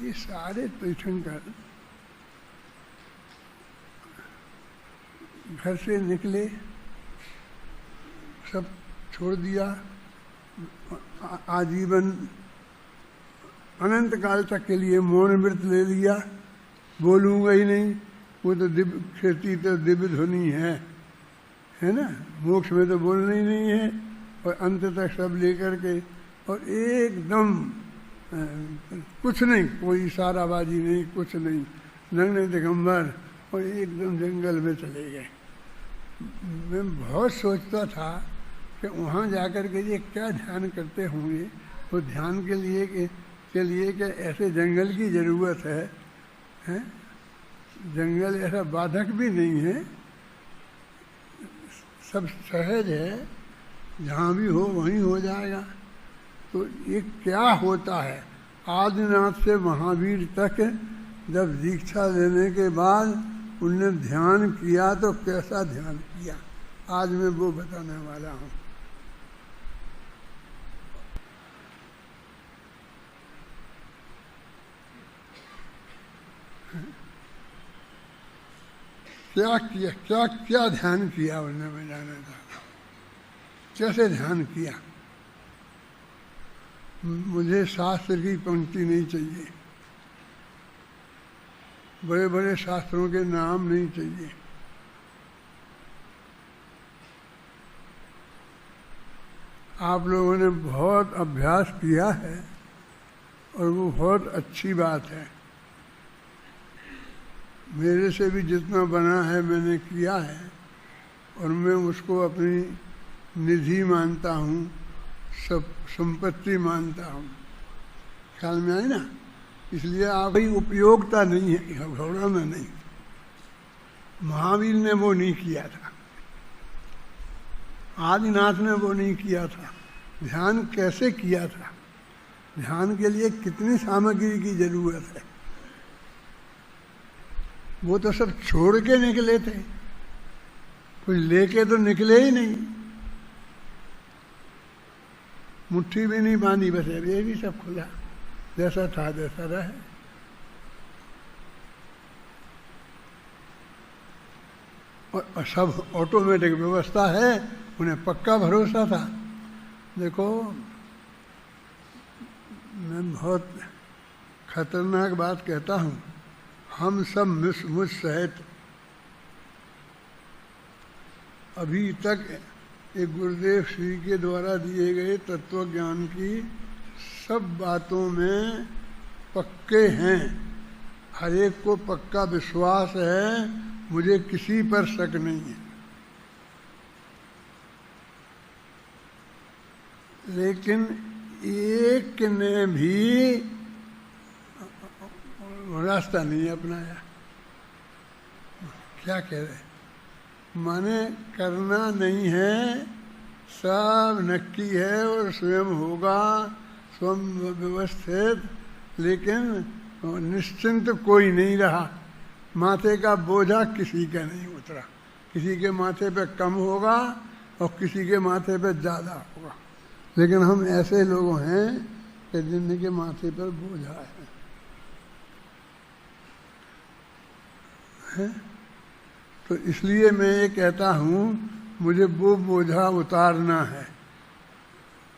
ये सारे तीर्थंकर घर से निकले, सब छोड़ दिया, आजीवन अनंत काल तक के लिए मौन व्रत ले लिया, बोलूँगा ही नहीं। वो तो दिव्य खेती तो दिव्य ध्वनि है ना, मोक्ष में तो बोलना ही नहीं है। और अंत तक सब लेकर के और एकदम कुछ नहीं, कोई इशाराबाजी नहीं, कुछ नहीं, नग्न दिगंबर, और एकदम जंगल में चले गए। मैं बहुत सोचता था कि वहाँ जाकर के ये क्या ध्यान करते होंगे। वो ध्यान के लिए कि ऐसे जंगल की ज़रूरत है? जंगल ऐसा बाधक भी नहीं है, सब सहज है, जहाँ भी हो वहीं हो जाएगा। तो ये क्या होता है? आदिनाथ से महावीर तक जब दीक्षा लेने के बाद उनने ध्यान किया तो कैसा ध्यान किया, आज मैं वो बताने वाला हूँ। क्या किया, क्या क्या ध्यान किया उन्होंने, मैं जानना चाहता हूँ कैसे ध्यान किया। मुझे शास्त्र की पंक्ति नहीं चाहिए, बड़े बड़े शास्त्रों के नाम नहीं चाहिए। आप लोगों ने बहुत अभ्यास किया है और वो बहुत अच्छी बात है। मेरे से भी जितना बना है मैंने किया है और मैं उसको अपनी निधि मानता हूँ, सब संपत्ति मानता हूँ। ख्याल में आई ना? इसलिए आप ही उपयोगिता नहीं है, घबराना नहीं। महावीर ने वो नहीं किया था, आदिनाथ ने वो नहीं किया था। ध्यान कैसे किया था? ध्यान के लिए कितनी सामग्री की जरूरत है। वो तो सब छोड़ के निकले थे, कुछ लेके तो निकले ही नहीं, मुट्ठी भी नहीं बांधी, बस ये भी सब खुला, जैसा था जैसा रहे। और सब ऑटोमेटिक व्यवस्था है, उन्हें पक्का भरोसा था। देखो, मैं बहुत खतरनाक बात कहता हूँ, हम सब मुझ सहित अभी तक एक गुरुदेव श्री के द्वारा दिए गए तत्व ज्ञान की सब बातों में पक्के हैं। हर एक को पक्का विश्वास है, मुझे किसी पर शक नहीं है। लेकिन एक ने भी रास्ता नहीं अपनाया। क्या कह रहे? माने करना नहीं है, सब नक्की है और स्वयं होगा, स्वयं व्यवस्थित, लेकिन निश्चिंत कोई नहीं रहा। माथे का बोझा किसी का नहीं उतरा, किसी के माथे पे कम होगा और किसी के माथे पे ज़्यादा होगा। लेकिन हम ऐसे लोग हैं कि जिनके माथे पर बोझा है। तो इसलिए मैं ये कहता हूँ, मुझे वो बोझा उतारना है।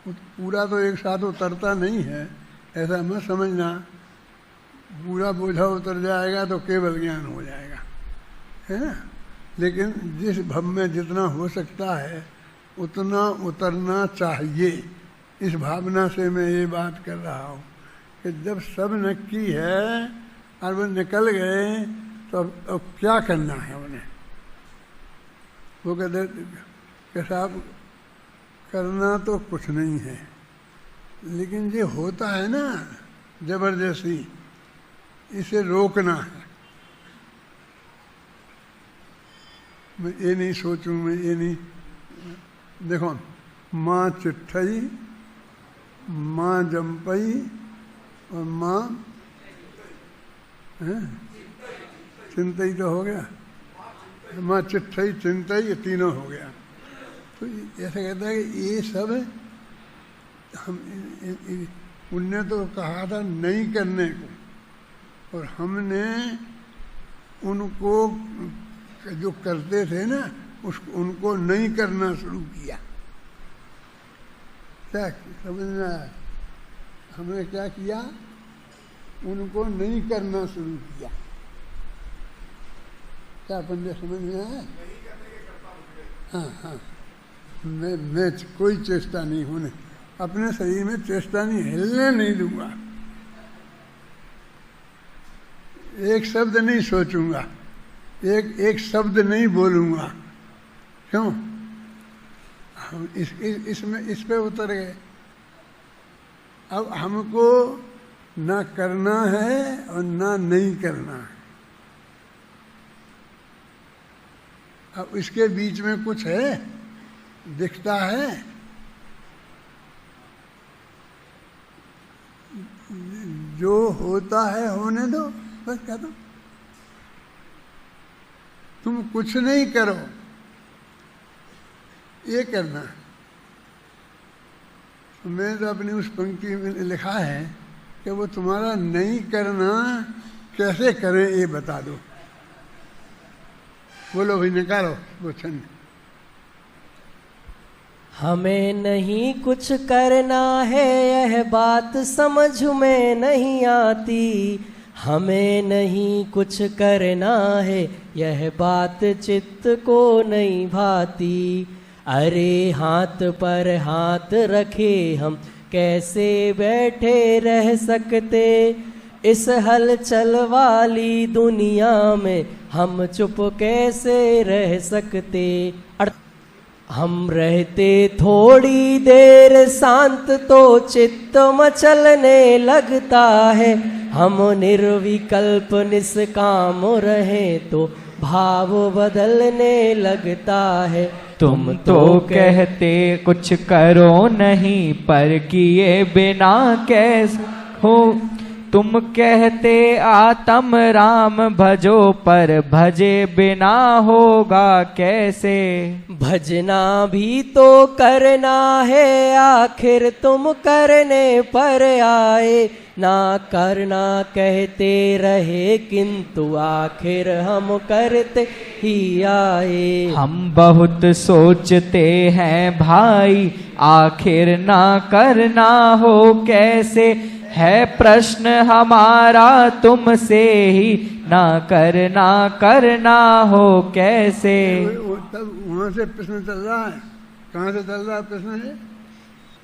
पूरा तो एक साथ उतरता नहीं है, ऐसा मत समझना। पूरा बोझा उतर जाएगा तो केवल ज्ञान हो जाएगा, है ना? लेकिन जिस भव में जितना हो सकता है उतना उतरना चाहिए। इस भावना से मैं ये बात कर रहा हूँ कि जब सब नक्की है और वो निकल गए तो अब क्या करना है उन्हें। वो कहते कि साहब करना तो कुछ नहीं है, लेकिन ये होता है ना जबरदस्ती, इसे रोकना है। मैं ये नहीं सोचूं, मैं ये नहीं। देखो, माँ चिट्ठई, माँ जम्पई और माँ चिंतई तो हो गया, माँ चिट्ठई चिंतई, ये तीनों हो गया। तो ऐसा कहता है कि ये सब हम उनने तो कहा था नहीं करने को, और हमने उनको जो करते थे ना उनको नहीं करना शुरू किया। क्या समझना है? हमने क्या किया? उनको नहीं करना शुरू किया। क्या बंदे समझ में आया? हाँ हाँ, मैं कोई चेष्टा नहीं होने, अपने शरीर में चेष्टा नहीं, हिलने नहीं दूंगा, एक शब्द नहीं सोचूंगा, एक शब्द नहीं बोलूंगा। क्यों? हम इस पे उतर गए। अब हमको ना करना है और ना नहीं करना है। अब इसके बीच में कुछ है? दिखता है? जो होता है होने दो, बस कह दो। तुम कुछ नहीं करो, ये करना। तो मैंने तो अपनी उस पंक्ति में लिखा है कि वो तुम्हारा नहीं करना कैसे करें ये बता दो। बोलो भाई, निकालो वो छंद। हमें नहीं कुछ करना है, यह बात समझ में नहीं आती। हमें नहीं कुछ करना है, यह बात चित्त को नहीं भाती। अरे हाथ पर हाथ रखे हम कैसे बैठे रह सकते। इस हलचल वाली दुनिया में हम चुप कैसे रह सकते। हम रहते थोड़ी देर शांत तो चित्त मचलने लगता है। हम निर्विकल्प निष्काम रहे तो भाव बदलने लगता है। तुम तो कहते कुछ करो नहीं, पर किए बिना कैसे हो। तुम कहते आत्म राम भजो, पर भजे बिना होगा कैसे। भजना भी तो करना है, आखिर तुम करने पर आए। ना करना कहते रहे, किंतु आखिर हम करते ही आए। हम बहुत सोचते हैं भाई, आखिर ना करना हो कैसे। है प्रश्न हमारा तुमसे ही, ना करना हो कैसे। तब वहाँ से प्रश्न चल रहा है। कहाँ से चल रहा है प्रश्न है?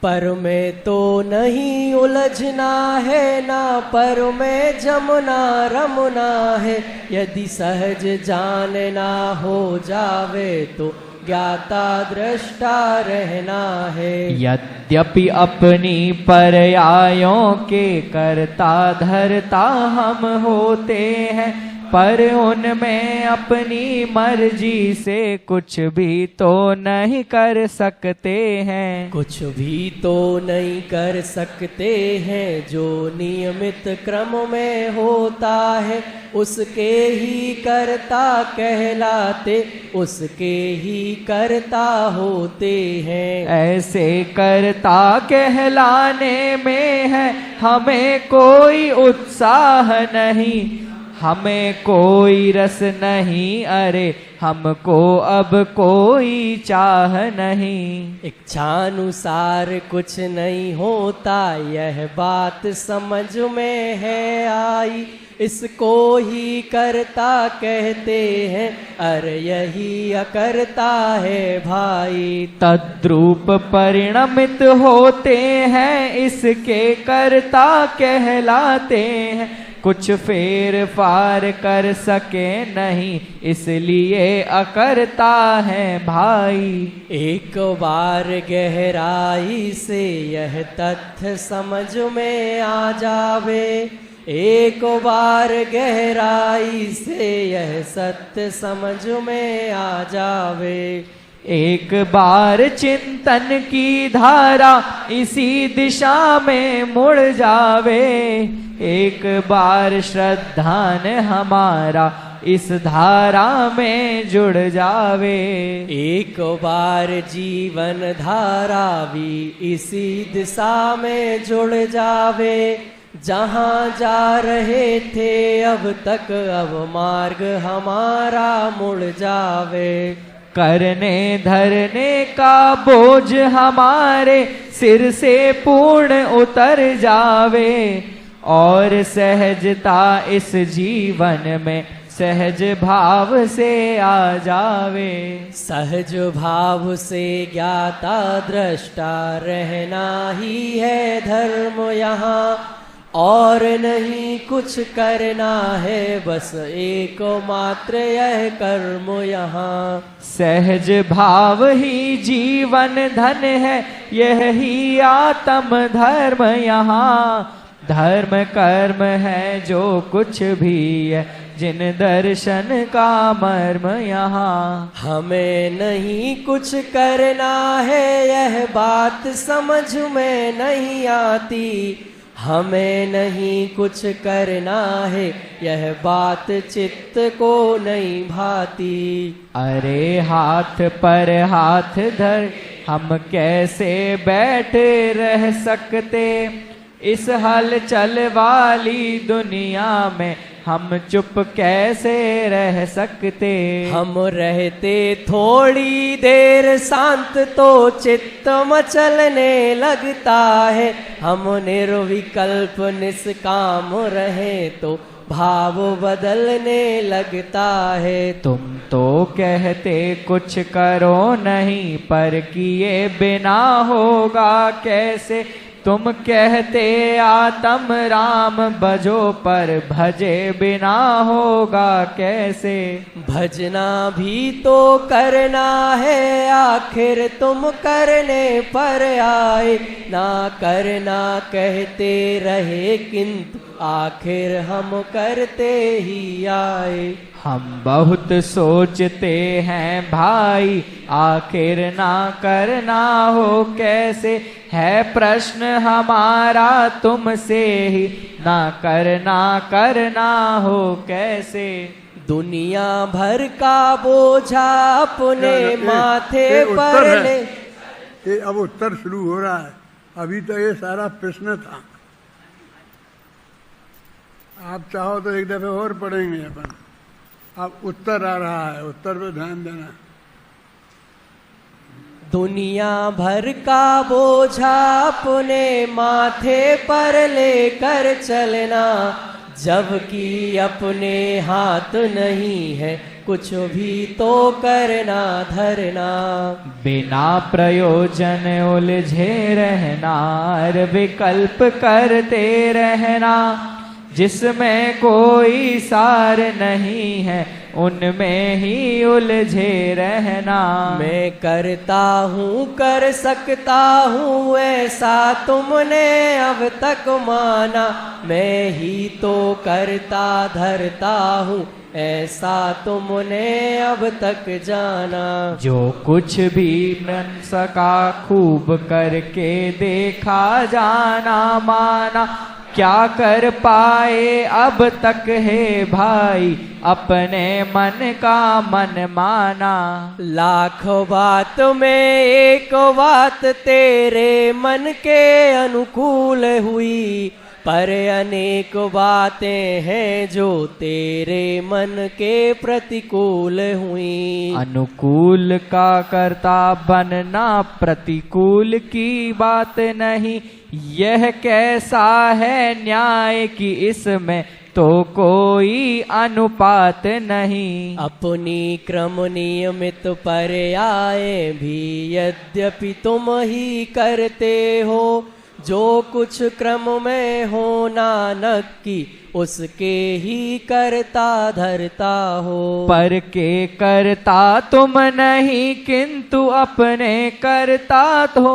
पर में तो नहीं उलझना है, ना पर में जमना रमना है। यदि सहज जानना हो जावे तो ज्ञाता दृष्टा रहना है। यद्यपि अपनी पर्यायों के करता धरता हम होते हैं, पर उनमें अपनी मर्जी से कुछ भी तो नहीं कर सकते हैं। कुछ भी तो नहीं कर सकते हैं। जो नियमित क्रम में होता है उसके ही कर्ता कहलाते, उसके ही कर्ता होते हैं। ऐसे कर्ता कहलाने में है हमें कोई उत्साह नहीं, हमें कोई रस नहीं। अरे हमको अब कोई चाह नहीं। इच्छानुसार कुछ नहीं होता, यह बात समझ में है आई। इसको ही करता कहते हैं, अरे यही अकर्ता है भाई। तद्रूप परिणमित होते हैं, इसके कर्ता कहलाते हैं। कुछ फेर फार कर सके नहीं, इसलिए अकर्ता है भाई। एक बार गहराई से यह तथ्य समझ में आ जावे, एक बार गहराई से यह सत्य समझ में आ जावे। एक बार चिंतन की धारा इसी दिशा में मुड़ जावे, एक बार श्रद्धान हमारा इस धारा में जुड़ जावे। एक बार जीवन धारा भी इसी दिशा में जुड़ जावे। जहाँ जा रहे थे अब तक, अब मार्ग हमारा मुड़ जावे। करने धरने का बोझ हमारे सिर से पूर्ण उतर जावे, और सहजता इस जीवन में सहज भाव से आ जावे। सहज भाव से ज्ञाता दृष्टा रहना ही है धर्म यहाँ, और नहीं कुछ करना है बस एक मात्र यह कर्म यहाँ। सहज भाव ही जीवन धन है, यही आत्म धर्म यहाँ। धर्म कर्म है जो कुछ भी है, जिन दर्शन का मर्म यहाँ। हमें नहीं कुछ करना है यह बात समझ में नहीं आती, हमें नहीं कुछ करना है यह बात चित्त को नहीं भाती। अरे हाथ पर हाथ धर हम कैसे बैठ रह सकते, इस हलचल वाली दुनिया में हम चुप कैसे रह सकते। हम रहते थोड़ी देर शांत तो चित्त मचलने लगता है, हम निर्विकल्प निष्काम रहे तो भाव बदलने लगता है। तुम तो कहते कुछ करो नहीं, पर किए बिना होगा कैसे। तुम कहते आत्म राम भजो, पर भजे बिना होगा कैसे। भजना भी तो करना है आखिर तुम करने पर आए, ना करना कहते रहे किंतु आखिर हम करते ही आए। हम बहुत सोचते हैं भाई, आखिर ना करना हो कैसे। है प्रश्न हमारा तुमसे ही, ना करना हो कैसे। दुनिया भर का बोझा अपने माथे पर ले। ये अब उत्तर शुरू हो रहा है, अभी तो ये सारा प्रश्न था। आप चाहो तो एक दफे और पढ़ेंगे अपन। अब उत्तर आ रहा है, उत्तर पे ध्यान देना। दुनिया भर का बोझा अपने माथे पर लेकर चलना, जबकि अपने हाथ नहीं है कुछ भी तो करना धरना। बिना प्रयोजन उलझे रहना, विकल्प करते रहना। जिसमें कोई सार नहीं है, उनमें ही उलझे रहना। मैं करता हूँ कर सकता हूँ ऐसा तुमने अब तक माना, मैं ही तो करता धरता हूँ ऐसा तुमने अब तक जाना। जो कुछ भी मन सका खूब करके देखा जाना माना, क्या कर पाए अब तक है भाई अपने मन का मन माना। लाख बात में एक बात तेरे मन के अनुकूल हुई, पर अनेक बातें हैं जो तेरे मन के प्रतिकूल हुई। अनुकूल का कर्ता बनना प्रतिकूल की बात नहीं, यह कैसा है न्याय कि इसमें तो कोई अनुपात नहीं। अपनी क्रम नियमित पर्याय भी यद्यपि तुम ही करते हो, जो कुछ क्रम में होना नक्की उसके ही करता धरता हो। पर के करता तुम नहीं किंतु अपने करता तो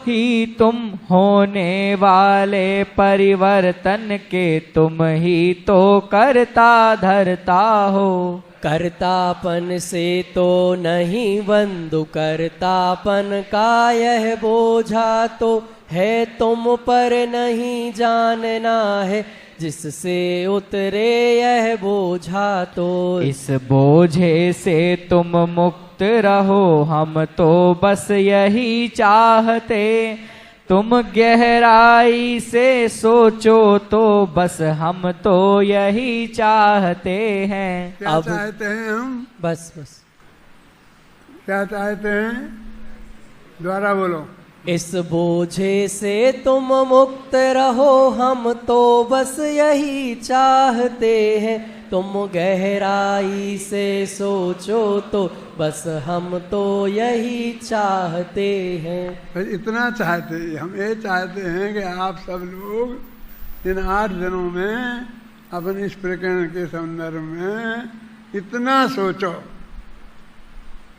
ही तुम, होने वाले परिवर्तन के तुम ही तो करता धरता हो। कर्तापन से तो नहीं बंधु, कर्तापन का यह बोझा तो है तुम पर नहीं जानना है, जिससे उतरे यह बोझा तो। इस बोझे से तुम मुक्त रहो, हम तो बस यही चाहते। तुम गहराई से सोचो तो बस हम तो यही चाहते हैं। क्या चाहते हैं हम? बस बस क्या चाहते हैं? द्वारा बोलो। इस बोझे से तुम मुक्त रहो, हम तो बस यही चाहते हैं। तुम गहराई से सोचो तो बस हम तो यही चाहते हैं। फिर इतना चाहते हैं, हम ये चाहते हैं कि आप सब लोग इन 8 दिनों में अपने इस प्रकरण के संदर्भ में इतना सोचो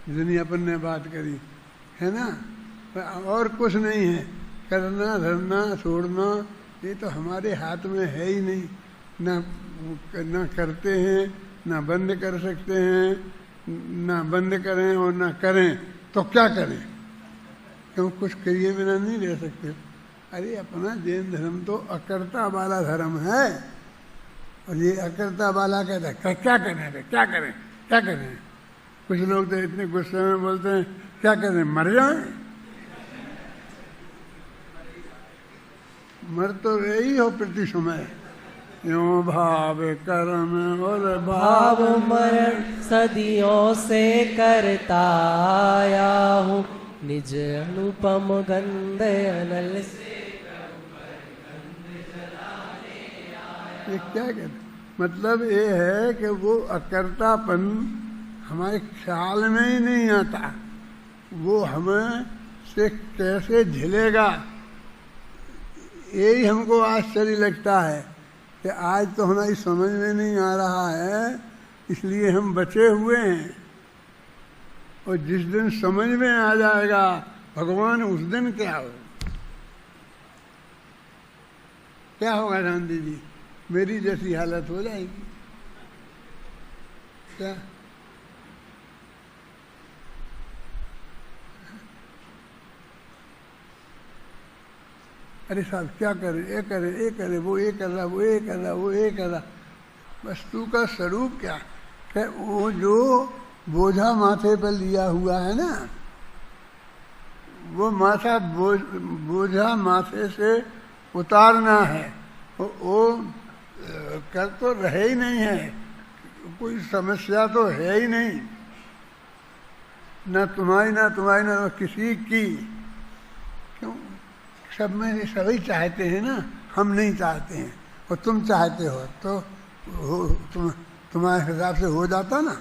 जितनी अपन ने बात करी है ना। और कुछ नहीं है, करना धरना छोड़ना ये तो हमारे हाथ में है ही नहीं। ना करते हैं, ना बंद कर सकते हैं, ना बंद करें और ना करें तो क्या करें, क्यों कुछ करिए बिना नहीं रह सकते। अरे अपना जैन धर्म तो अकर्ता वाला धर्म है, और ये अकर्ता वाला कहता है क्या करें, क्या करें, क्या करें। कुछ लोग तो इतने गुस्से में बोलते हैं क्या करें, मर जाएं। मर तो रही हो प्रति समय, यूं भाव कर्म और भाव मरण सदियों से करता आया हूँ, निज अनुपम गंध अनल से ये क्या कहते, मतलब ये है कि वो अकर्तापन हमारे ख्याल में ही नहीं आता, वो हमें से कैसे झिलेगा यही हमको आश्चर्य लगता है कि आज तो हमारी समझ में नहीं आ रहा है, इसलिए हम बचे हुए हैं। और जिस दिन समझ में आ जाएगा भगवान, उस दिन क्या होगा, क्या होगा गांधी जी, मेरी जैसी हालत हो जाएगी क्या। अरे साहब क्या करे, ये करे, ये करे, वो ये कर रहा, वो ये कर रहा, वो ये कर रहा। वस्तु का स्वरूप क्या है, वो जो बोझा माथे पर लिया हुआ है ना, वो माथा बोझा माथे से उतारना है। वो कर तो रहे ही नहीं है, कोई समस्या तो है ही नहीं, ना तुम्हारी ना किसी की। क्यों, सब में सभी चाहते हैं ना, हम नहीं चाहते हैं, और तुम चाहते हो तो तुम्हारे हिसाब से हो जाता ना।